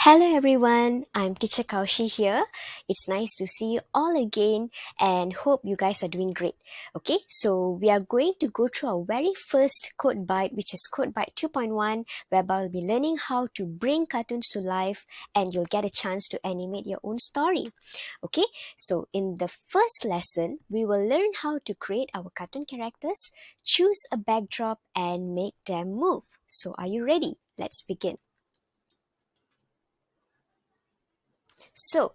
Hello everyone, I'm Teacher 𝗕𝗃 here. It's nice to see you all again and hope you guys are doing great. Okay, so we are going to go through our very first CodeByte, which is CodeByte 2.1, whereby we'll be learning how to bring cartoons to life and you'll get a chance to animate your own story. Okay, so in the first lesson, we will learn how to create our cartoon characters, choose a backdrop and make them move. So are you ready? Let's begin. So,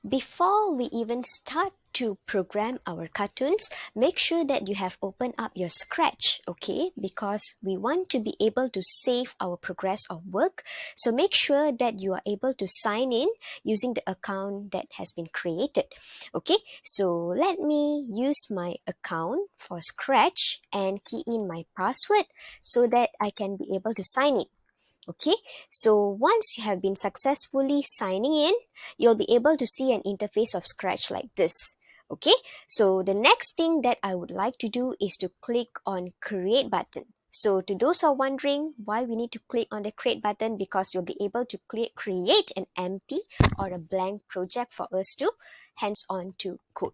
before we even start to program our cartoons, make sure that you have opened up your Scratch, okay? Because we want to be able to save our progress of work. So make sure that you are able to sign in using the account that has been created, okay? So let me use my account for Scratch and key in my password so that I can be able to sign in. Okay, so once you have been successfully signing in, you'll be able to see an interface of Scratch like this. Okay, so the next thing that I would like to do is to click on Create button. So to those who are wondering why we need to click on the Create button, because you'll be able to create an empty or a blank project for us to hands-on to code.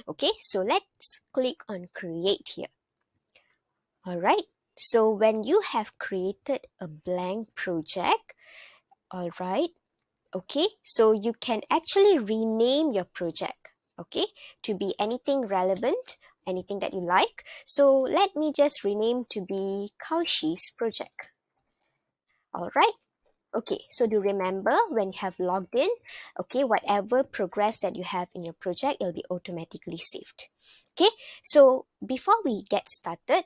Okay, so let's click on Create here. All right. So when you have created a blank project, all right, okay, so you can actually rename your project, okay, to be anything relevant, anything that you like. So let me just rename to be 𝗕𝗃's project. All right. Okay, so do remember when you have logged in, okay, whatever progress that you have in your project, it'll be automatically saved. Okay, so before we get started,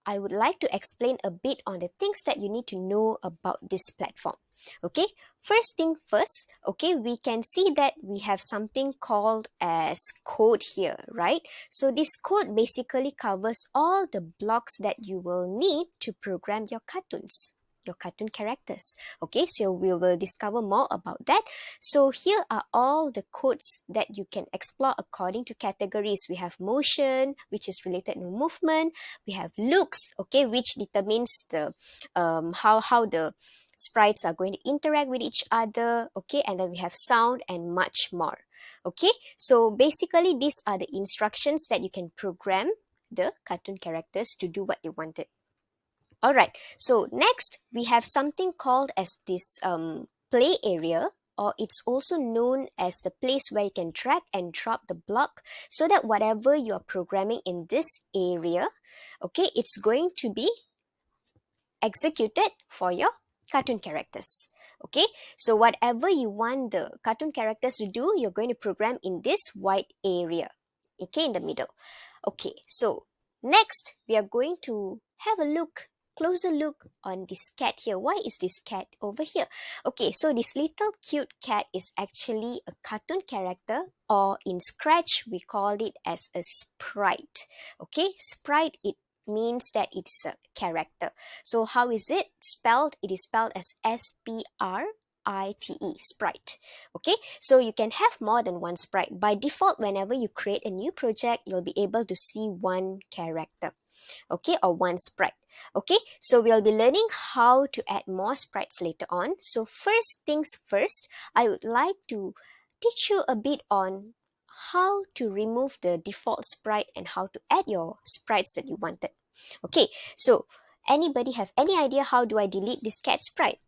I would like to explain a bit on the things that you need to know about this platform. Okay, first thing first, okay, we can see that we have something called as code here, right? So this code basically covers all the blocks that you will need to program your cartoons, your cartoon characters. Okay, so we will discover more about that. So here are all the codes that you can explore according to categories. We have motion, which is related to movement. We have looks, okay, which determines the how the sprites are going to interact with each other. Okay, and then we have sound and much more. Okay, so basically these are the instructions that you can program the cartoon characters to do what you wanted. All right, so next we have something called as this play area, or it's also known as the place where you can drag and drop the block so that whatever you are programming in this area, okay, it's going to be executed for your cartoon characters. Okay, so whatever you want the cartoon characters to do, you're going to program in this white area, okay, in the middle. Okay, so next we are going to have a closer look on this cat here. Why is this cat over here? Okay, so this little cute cat is actually a cartoon character, or in Scratch we called it as a sprite. Okay, sprite, it means that it's a character. So how is it spelled? It is spelled as SPRITE, sprite. Okay, so you can have more than one sprite. By default, whenever you create a new project, you'll be able to see one character, okay, or one sprite. Okay, so we'll be learning how to add more sprites later on. So first things first, I would like to teach you a bit on how to remove the default sprite and how to add your sprites that you wanted. Okay, so anybody have any idea how do I delete this cat sprite?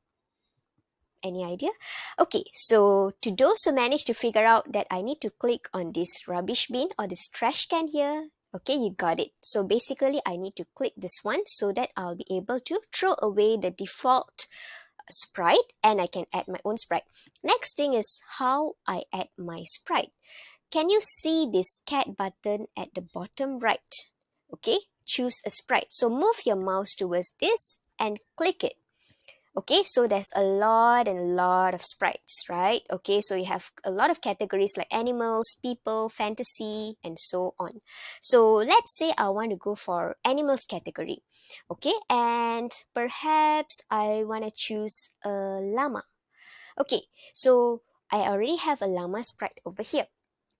Any idea? Okay, so to those who managed to figure out that I need to click on this rubbish bin or this trash can here, okay, you got it. So basically I need to click this one so that I'll be able to throw away the default sprite and I can add my own sprite. Next thing is how I add my sprite. Can you see this cat button at the bottom right? Okay, choose a sprite. So move your mouse towards this and click it. Okay, so there's a lot and a lot of sprites, right? Okay, so you have a lot of categories like animals, people, fantasy, and so on. So let's say I want to go for animals category. Okay, and perhaps I want to choose a llama. Okay, so I already have a llama sprite over here.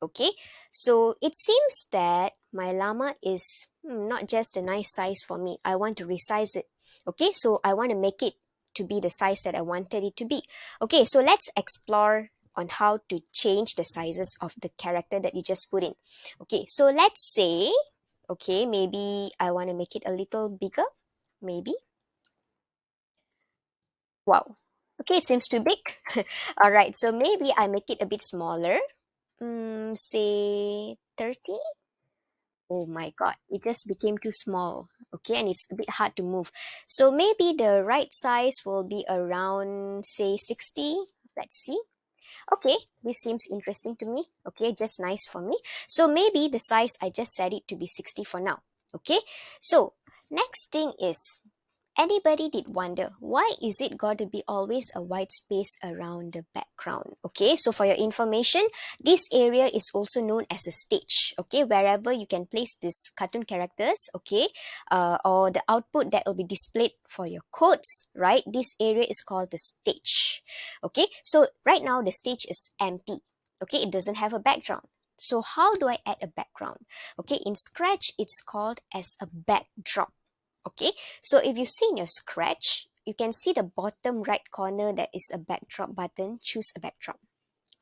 Okay, so it seems that my llama is not just a nice size for me. I want to resize it. Okay, so I want to make it to be the size that I wanted it to be. Okay, so let's explore on how to change the sizes of the character that you just put in. Okay, so let's say, okay, maybe I want to make it a little bigger, maybe. Wow. Okay, it seems too big. All right, so maybe I make it a bit smaller. Say 30. Oh my God, it just became too small. Okay, and it's a bit hard to move. So maybe the right size will be around, say, 60. Let's see. Okay, this seems interesting to me. Okay, just nice for me. So maybe the size, I just set it to be 60 for now. Okay, so next thing is, anybody did wonder, why is it got to be always a white space around the background? Okay, so for your information, this area is also known as a stage. Okay, wherever you can place these cartoon characters, okay, or the output that will be displayed for your codes, right? This area is called the stage. Okay, so right now the stage is empty. Okay, it doesn't have a background. So how do I add a background? Okay, in Scratch, it's called as a backdrop. Okay, so if you see in your Scratch, you can see the bottom right corner that is a backdrop button. Choose a backdrop,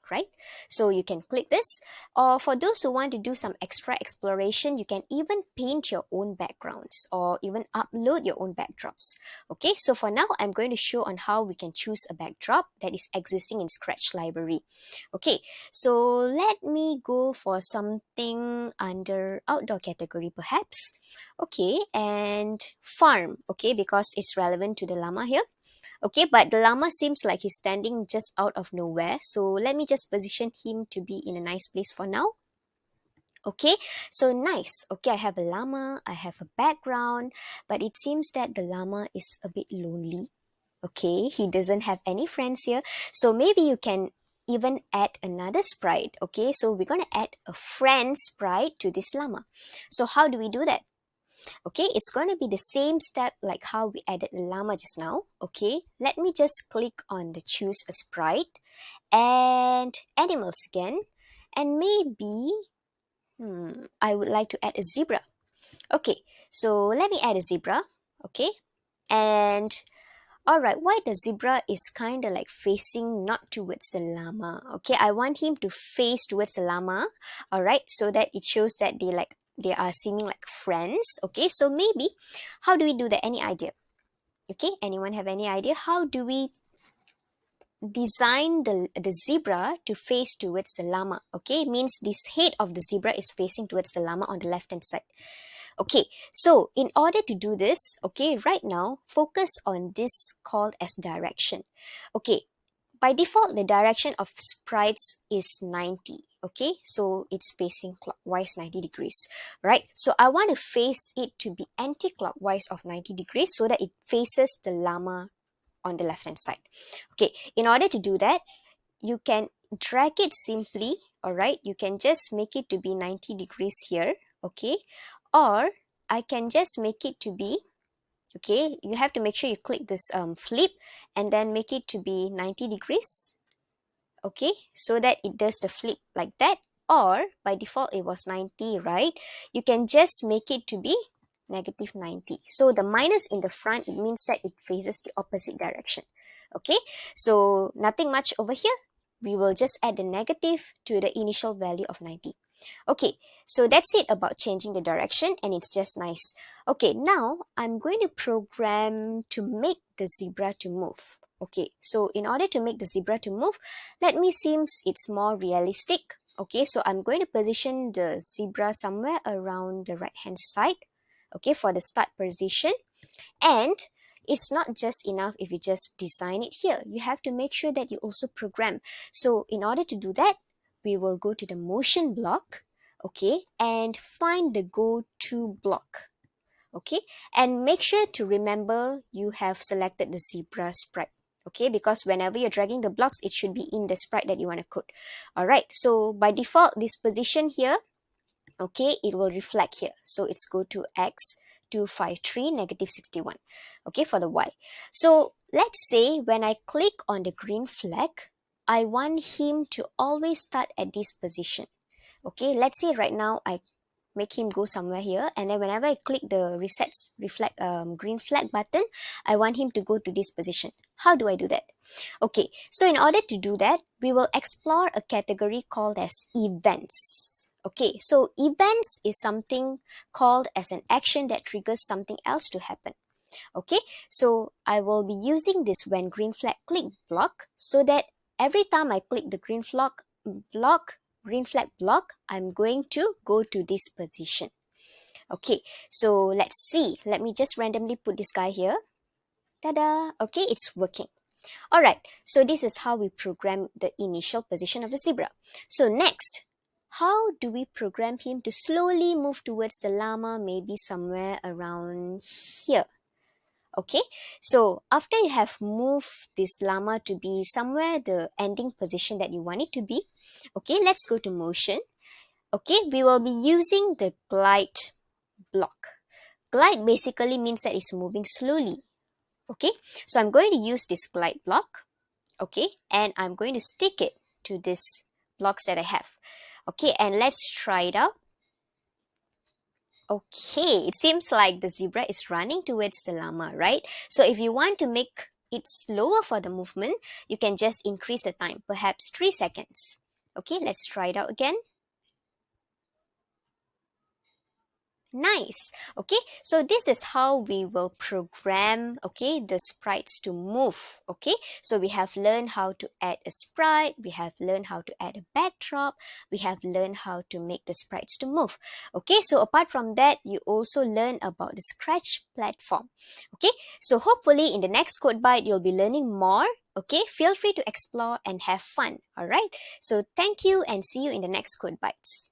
right? So you can click this, or for those who want to do some extra exploration, you can even paint your own backgrounds or even upload your own backdrops. Okay, so for now, I'm going to show on how we can choose a backdrop that is existing in Scratch library. Okay, so let me go for something under outdoor category perhaps. Okay, and farm, okay, because it's relevant to the llama here. Okay, but the llama seems like he's standing just out of nowhere. So let me just position him to be in a nice place for now. Okay, so nice. Okay, I have a llama, I have a background, but it seems that the llama is a bit lonely. Okay, he doesn't have any friends here. So maybe you can even add another sprite. Okay, so we're going to add a friend sprite to this llama. So how do we do that? Okay, it's going to be the same step like how we added the llama just now. Okay, let me just click on the choose a sprite and animals again, and maybe I would like to add a zebra. Okay, so let me add a zebra. Okay, and all right, why the zebra is kind of like facing not towards the llama. Okay, I want him to face towards the llama. All right, so that it shows that they are seeming like friends. Okay, so maybe how do we do that? Any idea? Okay, anyone have any idea? How do we design the zebra to face towards the llama? Okay, it means this head of the zebra is facing towards the llama on the left hand side. Okay, so in order to do this, okay, right now, focus on this called as direction. Okay, by default, the direction of sprites is 90. Okay, so it's facing clockwise 90 degrees, right? So I want to face it to be anti-clockwise of 90 degrees so that it faces the llama on the left hand side. Okay, in order to do that, you can drag it simply, all right? You can just make it to be 90 degrees here, okay? Or I can just make it to be, okay, you have to make sure you click this flip and then make it to be 90 degrees, okay, so that it does the flip like that. Or by default it was 90, right? You can just make it to be negative 90. So the minus in the front, it means that it faces the opposite direction. Okay, so nothing much over here. We will just add the negative to the initial value of 90. Okay, so that's it about changing the direction, and it's just nice. Okay, now I'm going to program to make the zebra to move. Okay, so in order to make the zebra to move, let me see it's more realistic. Okay, so I'm going to position the zebra somewhere around the right hand side, okay, for the start position. And it's not just enough if you just design it here. You have to make sure that you also program. So in order to do that, we will go to the motion block, okay, and find the go to block, okay, and make sure to remember you have selected the zebra sprite, okay, because whenever you're dragging the blocks, it should be in the sprite that you want to code. All right, so by default, this position here, okay, it will reflect here. So it's go to x253 negative 61, okay, for the y. So let's say when I click on the green flag, I want him to always start at this position. Okay, let's say right now I make him go somewhere here, and then whenever I click the green flag button, I want him to go to this position. How do I do that? Okay, so in order to do that, we will explore a category called as events. Okay, so events is something called as an action that triggers something else to happen. Okay, so I will be using this when green flag click block, so that every time I click the green flag block, I'm going to go to this position. Okay, so let's see. Let me just randomly put this guy here. Ta-da! Okay, it's working. Alright, so this is how we program the initial position of the zebra. So next, how do we program him to slowly move towards the llama, maybe somewhere around here? Okay, so after you have moved this llama to be somewhere the ending position that you want it to be, okay, let's go to motion. Okay, we will be using the glide block. Glide basically means that it's moving slowly. Okay, so I'm going to use this glide block. Okay, and I'm going to stick it to these blocks that I have. Okay, and let's try it out. Okay, it seems like the zebra is running towards the llama, right? So if you want to make it slower for the movement, you can just increase the time, perhaps 3 seconds. Okay, let's try it out again. Nice. Okay, so this is how we will program, okay, the sprites to move. Okay, so we have learned how to add a sprite, we have learned how to add a backdrop, we have learned how to make the sprites to move. Okay, so apart from that, you also learn about the Scratch platform. Okay, so hopefully in the next CodeByte, you'll be learning more. Okay, feel free to explore and have fun. All right, so thank you and see you in the next CodeBytes.